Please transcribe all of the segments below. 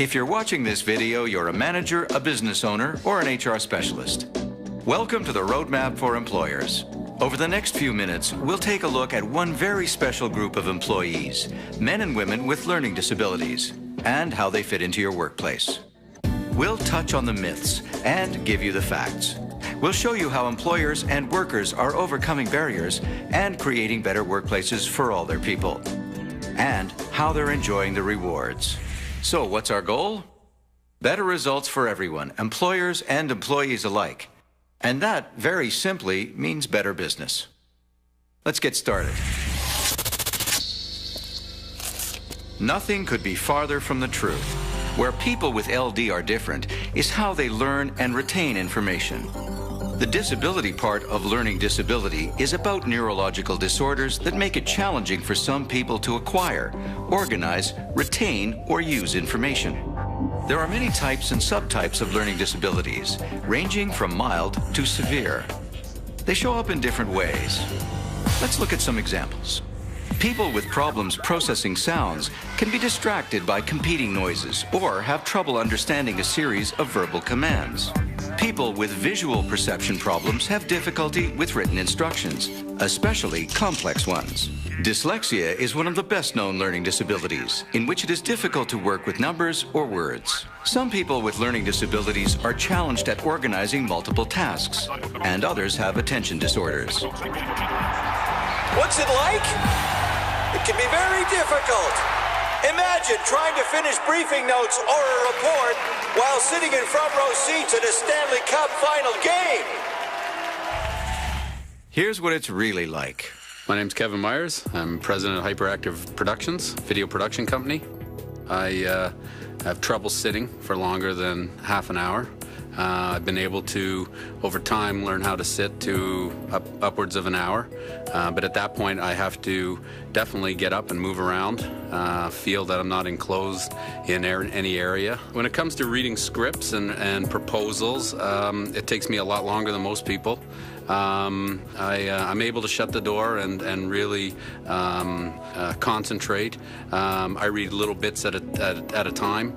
If you're watching this video, you're a manager, a business owner, or an HR specialist. Welcome to the Roadmap for Employers. Over the next few minutes, we'll take a look at one very special group of employees, men and women with learning disabilities, and how they fit into your workplace. We'll touch on the myths and give you the facts. We'll show you how employers and workers are overcoming barriers and creating better workplaces for all their people, and how they're enjoying the rewards. So what's our goal? Better results for everyone, employers and employees alike. And that, very simply, means better business. Let's get started. Nothing could be farther from the truth. Where people with LD are different is how they learn and retain information. The disability part of learning disability is about neurological disorders that make it challenging for some people to acquire, organize, retain, or use information. There are many types and subtypes of learning disabilities, ranging from mild to severe. They show up in different ways. Let's look at some examples. People with problems processing sounds can be distracted by competing noises or have trouble understanding a series of verbal commands. People with visual perception problems have difficulty with written instructions, especially complex ones. Dyslexia is one of the best-known learning disabilities, in which it is difficult to work with numbers or words. Some people with learning disabilities are challenged at organizing multiple tasks, and others have attention disorders. What's it like? It can be very difficult. Imagine trying to finish briefing notes or a report while sitting in front row seats at a Stanley Cup final game. Here's what it's really like. My name's Kevin Myers. I'm president of Hyperactive Productions, video production company. I have trouble sitting for longer than half an hour. I've been able to, over time, learn how to sit to upwards of an hour. But at that point, I have to definitely get up and move around, feel that I'm not enclosed in any area. When it comes to reading scripts and proposals, it takes me a lot longer than most people. I'm able to shut the door and really concentrate. I read little bits at a time,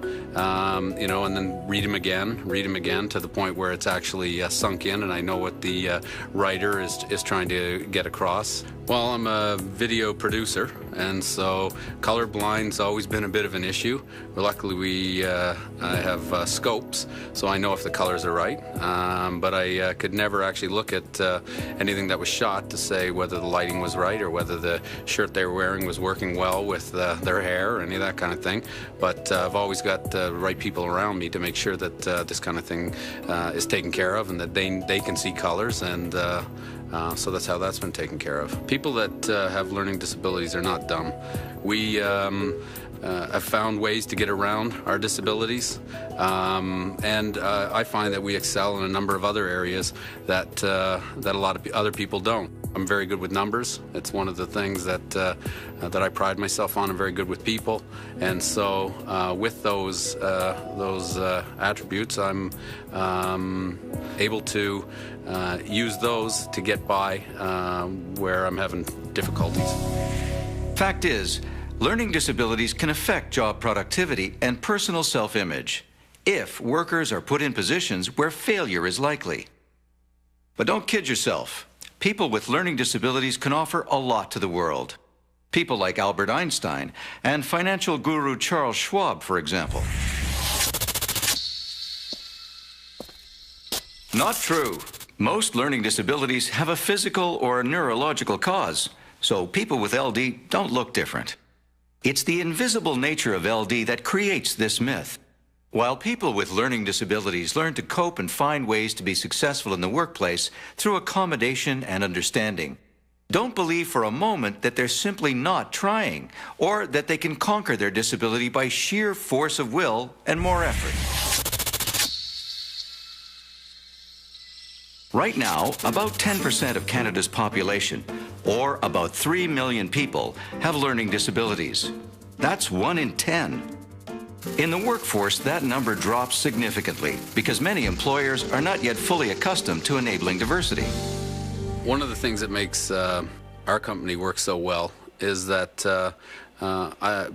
you know, and then read them again to the point where it's actually sunk in and I know what the writer is trying to get across. Well, I'm a video producer, and so colorblind's always been a bit of an issue. But luckily, I have scopes, so I know if the colors are right. But I could never actually look at anything that was shot to say whether the lighting was right or whether the shirt they were wearing was working well with their hair or any of that kind of thing. But I've always got the right people around me to make sure that this kind of thing is taken care of and that they can see colors, and so that's how that's been taken care of. People that have learning disabilities are not dumb. We have found ways to get around our disabilities, and I find that we excel in a number of other areas that a lot of other people don't. I'm very good with numbers. It's one of the things that I pride myself on. I'm very good with people, and so with those attributes, I'm able to use those to get by where I'm having difficulties. Fact is, learning disabilities can affect job productivity and personal self-image if workers are put in positions where failure is likely. But don't kid yourself. People with learning disabilities can offer a lot to the world. People like Albert Einstein and financial guru Charles Schwab, for example. Not true. Most learning disabilities have a physical or neurological cause, so people with LD don't look different. It's the invisible nature of LD that creates this myth. While people with learning disabilities learn to cope and find ways to be successful in the workplace through accommodation and understanding, don't believe for a moment that they're simply not trying, or that they can conquer their disability by sheer force of will and more effort. Right now, about 10% of Canada's population, or about 3 million people, have learning disabilities. That's 1 in 10. In the workforce, that number drops significantly because many employers are not yet fully accustomed to enabling diversity. One of the things that makes our company work so well is that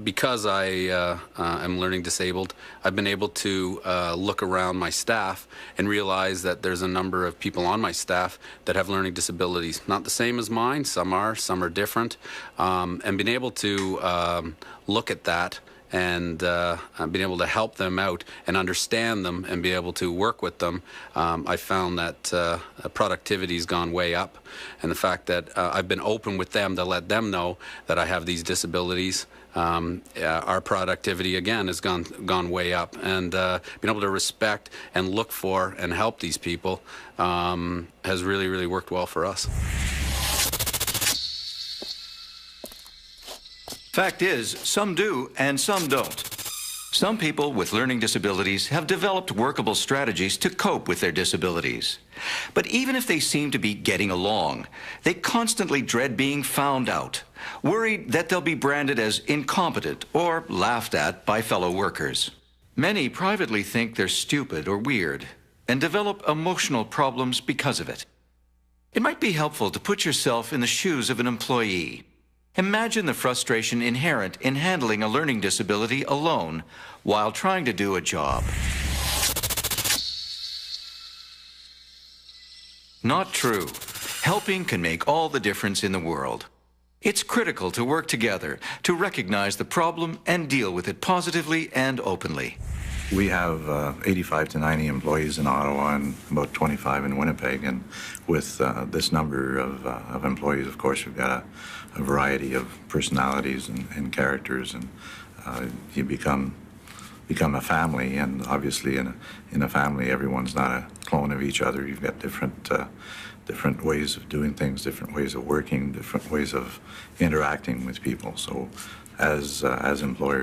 because I am learning disabled, I've been able to look around my staff and realize that there's a number of people on my staff that have learning disabilities. Not the same as mine, some are different. And being able to look at that and being able to help them out and understand them and be able to work with them, I found that productivity's gone way up. And the fact that I've been open with them to let them know that I have these disabilities, our productivity again has gone way up. And being able to respect and look for and help these people has really, really worked well for us. Fact is, some do and some don't. Some people with learning disabilities have developed workable strategies to cope with their disabilities. But even if they seem to be getting along, they constantly dread being found out, worried that they'll be branded as incompetent or laughed at by fellow workers. Many privately think they're stupid or weird and develop emotional problems because of it. It might be helpful to put yourself in the shoes of an employee. Imagine the frustration inherent in handling a learning disability alone while trying to do a job. Not true. Helping can make all the difference in the world. It's critical to work together to recognize the problem and deal with it positively and openly. We have 85 to 90 employees in Ottawa and about 25 in Winnipeg, and with this number of employees, of course, we've got a variety of personalities and characters, and you become a family. And obviously, in a family, everyone's not a clone of each other. You've got different ways of doing things, different ways of working, different ways of interacting with people. So, as employers,